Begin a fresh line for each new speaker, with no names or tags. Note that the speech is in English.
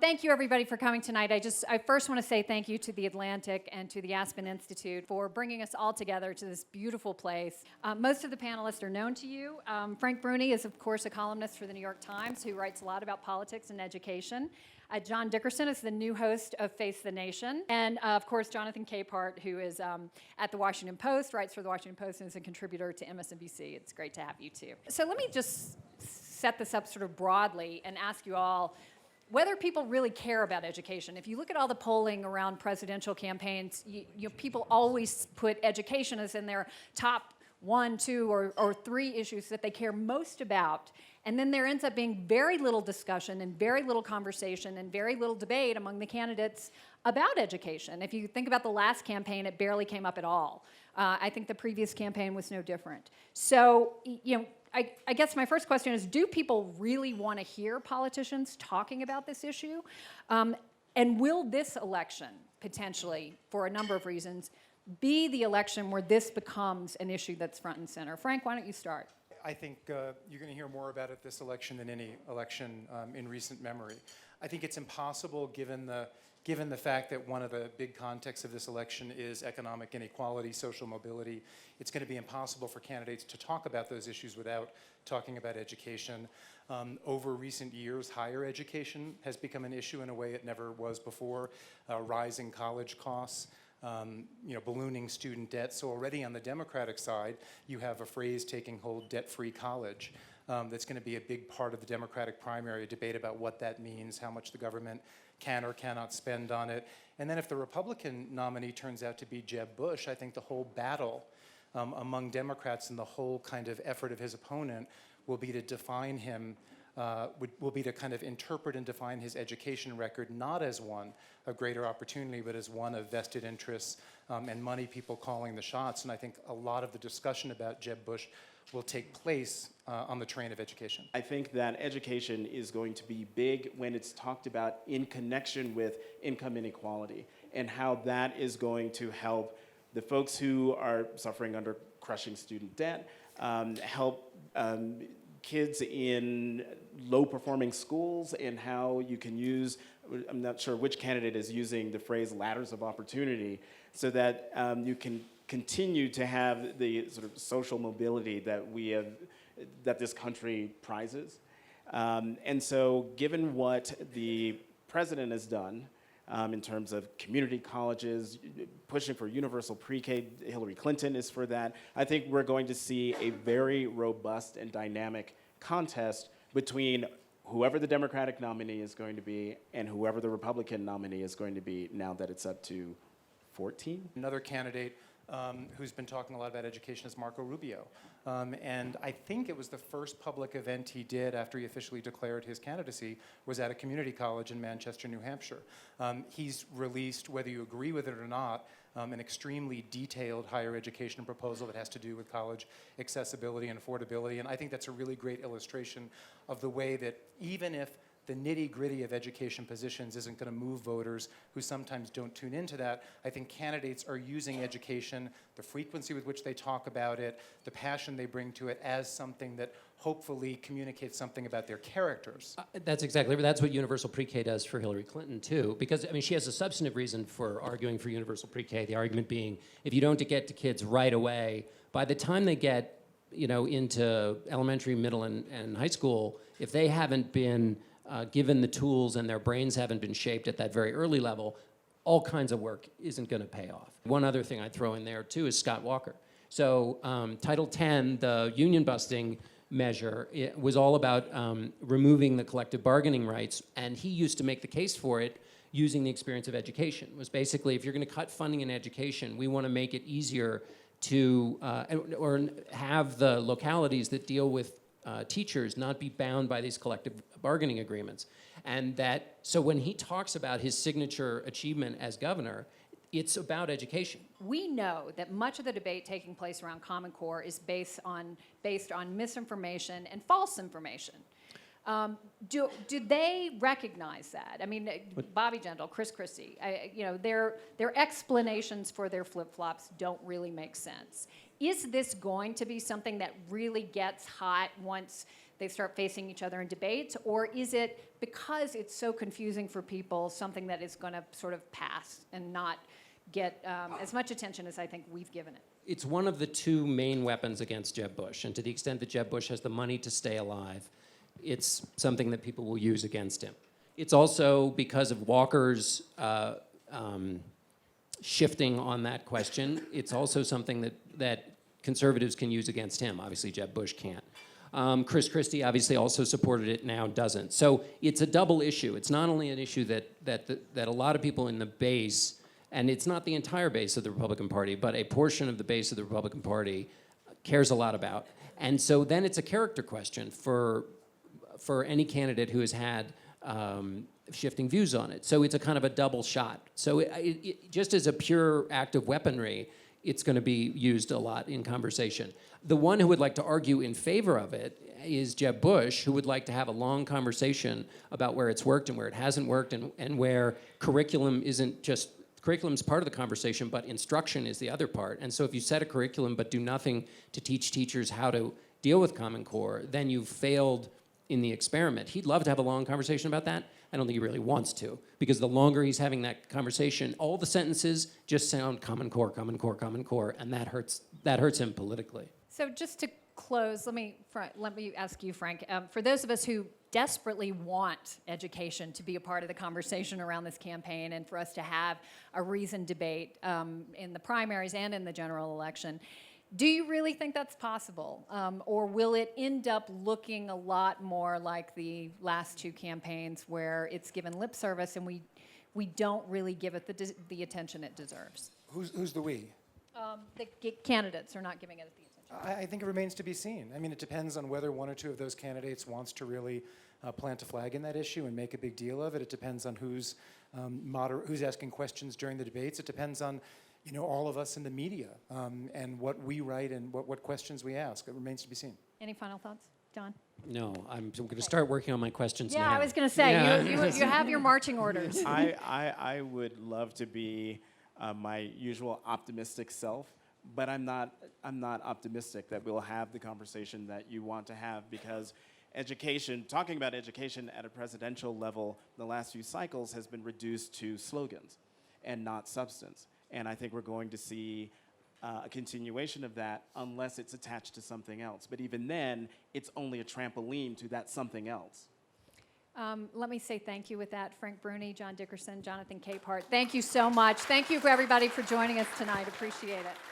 Thank you, everybody, for coming tonight. I first want to say thank you to the Atlantic and to the Aspen Institute for bringing us all together to this beautiful place. Most of the panelists are known to you. Frank Bruni is, of course, a columnist for the New York Times who writes a lot about politics and education. John Dickerson is the new host of Face the Nation. And, of course, Jonathan Capehart, who is at the Washington Post, writes for the Washington Post, and is a contributor to MSNBC. It's great to have you, too. So let me just set this up sort of broadly and ask you all whether people really care about education. If you look at all the polling around presidential campaigns, people always put education as in their top 1, 2, or 3 issues that they care most about. And then there ends up being very little discussion and very little conversation and very little debate among the candidates about education. If you think about the last campaign, it barely came up at all. I think the previous campaign was no different. So, I guess my first question is, do people really want to hear politicians talking about this issue? And will this election, potentially, for a number of reasons, be the election where this becomes an issue that's front and center? Frank, why don't you start?
I think you're going to hear more about it this election than any election in recent memory. I think it's impossible, given the fact that one of the big contexts of this election is economic inequality, social mobility. It's going to be impossible for candidates to talk about those issues without talking about education. Over recent years, higher education has become an issue in a way it never was before. Rising college costs, ballooning student debt. So already on the Democratic side, you have a phrase taking hold, debt-free college. That's going to be a big part of the Democratic primary, a debate about what that means, how much the government can or cannot spend on it. And then if the Republican nominee turns out to be Jeb Bush, I think the whole battle among Democrats and the whole kind of effort of his opponent will be to define him, will be to kind of interpret and define his education record not as one of greater opportunity, but as one of vested interests and money people calling the shots. And I think a lot of the discussion about Jeb Bush will take place on the train of education.
I think that education is going to be big when it's talked about in connection with income inequality and how that is going to help the folks who are suffering under crushing student debt, help kids in low-performing schools, and how you can use, I'm not sure which candidate is using the phrase ladders of opportunity, so that you can continue to have the sort of social mobility that this country prizes. And so given what the president has done in terms of community colleges, pushing for universal pre-K, Hillary Clinton is for that, I think we're going to see a very robust and dynamic contest between whoever the Democratic nominee is going to be and whoever the Republican nominee is going to be, now that it's up to 14.
Another candidate who's been talking a lot about education is Marco Rubio. And I think it was the first public event he did after he officially declared his candidacy was at a community college in Manchester, New Hampshire. He's released, whether you agree with it or not, an extremely detailed higher education proposal that has to do with college accessibility and affordability. And I think that's a really great illustration of the way that even if the nitty-gritty of education positions isn't going to move voters who sometimes don't tune into that, I think candidates are using education, the frequency with which they talk about it, the passion they bring to it, as something that hopefully communicates something about their characters.
That's what universal pre-K does for Hillary Clinton, too. Because, I mean, she has a substantive reason for arguing for universal pre-K, the argument being, if you don't get to kids right away, by the time they get, into elementary, middle, and high school, if they haven't been given the tools and their brains haven't been shaped at that very early level, all kinds of work isn't going to pay off. One other thing I'd throw in there, too, is Scott Walker. So Title X, the union-busting measure, it was all about removing the collective bargaining rights, and he used to make the case for it using the experience of education. It was basically, if you're going to cut funding in education, we want to make it easier to, or have the localities that deal with teachers not be bound by these collective bargaining agreements. And that, so when he talks about his signature achievement as governor, it's about education.
We know that much of the debate taking place around Common Core is based on misinformation and false information. Do they recognize that? I mean, Bobby Jindal, Chris Christie, their explanations for their flip-flops don't really make sense. Is this going to be something that really gets hot once they start facing each other in debates? Or is it, because it's so confusing for people, something that is going to sort of pass and not get as much attention as I think we've given it?
It's one of the two main weapons against Jeb Bush, and to the extent that Jeb Bush has the money to stay alive, it's something that people will use against him. It's also because of Walker's shifting on that question. It's also something that conservatives can use against him. Obviously, Jeb Bush can't. Chris Christie obviously also supported it, now doesn't. So it's a double issue. It's not only an issue that a lot of people in the base, and it's not the entire base of the Republican Party, but a portion of the base of the Republican Party cares a lot about. And so then it's a character question for any candidate who has had shifting views on it. So it's a kind of a double shot. So it just as a pure act of weaponry, it's going to be used a lot in conversation. The one who would like to argue in favor of it is Jeb Bush, who would like to have a long conversation about where it's worked and where it hasn't worked, and where curriculum isn't just, curriculum's part of the conversation, but instruction is the other part. And so if you set a curriculum but do nothing to teach teachers how to deal with Common Core, then you've failed in the experiment. He'd love to have a long conversation about that. I don't think he really wants to, because the longer he's having that conversation, all the sentences just sound Common Core, Common Core, Common Core, and that hurts him politically.
So just to close, let me ask you, Frank, for those of us who desperately want education to be a part of the conversation around this campaign and for us to have a reasoned debate in the primaries and in the general election, do you really think that's possible? Or will it end up looking a lot more like the last two campaigns, where it's given lip service and we don't really give it the attention it deserves?
Who's the we?
The candidates are not giving it the attention.
I think it remains to be seen. I mean, it depends on whether one or two of those candidates wants to really plant a flag in that issue and make a big deal of it. It depends on who's asking questions during the debates. It depends on all of us in the media and what we write and what questions we ask. It remains to be seen.
Any final thoughts, John?
No, I'm going to start working on my questions now.
Yeah, I was going to say,
Yeah.
you have your marching orders.
I would love to be my usual optimistic self, but I'm not optimistic that we'll have the conversation that you want to have, because talking about education at a presidential level the last few cycles has been reduced to slogans and not substance. And I think we're going to see a continuation of that unless it's attached to something else. But even then, it's only a trampoline to that something else.
Let me say thank you with that, Frank Bruni, John Dickerson, Jonathan Capehart. Thank you so much. Thank you, everybody, for joining us tonight. Appreciate it.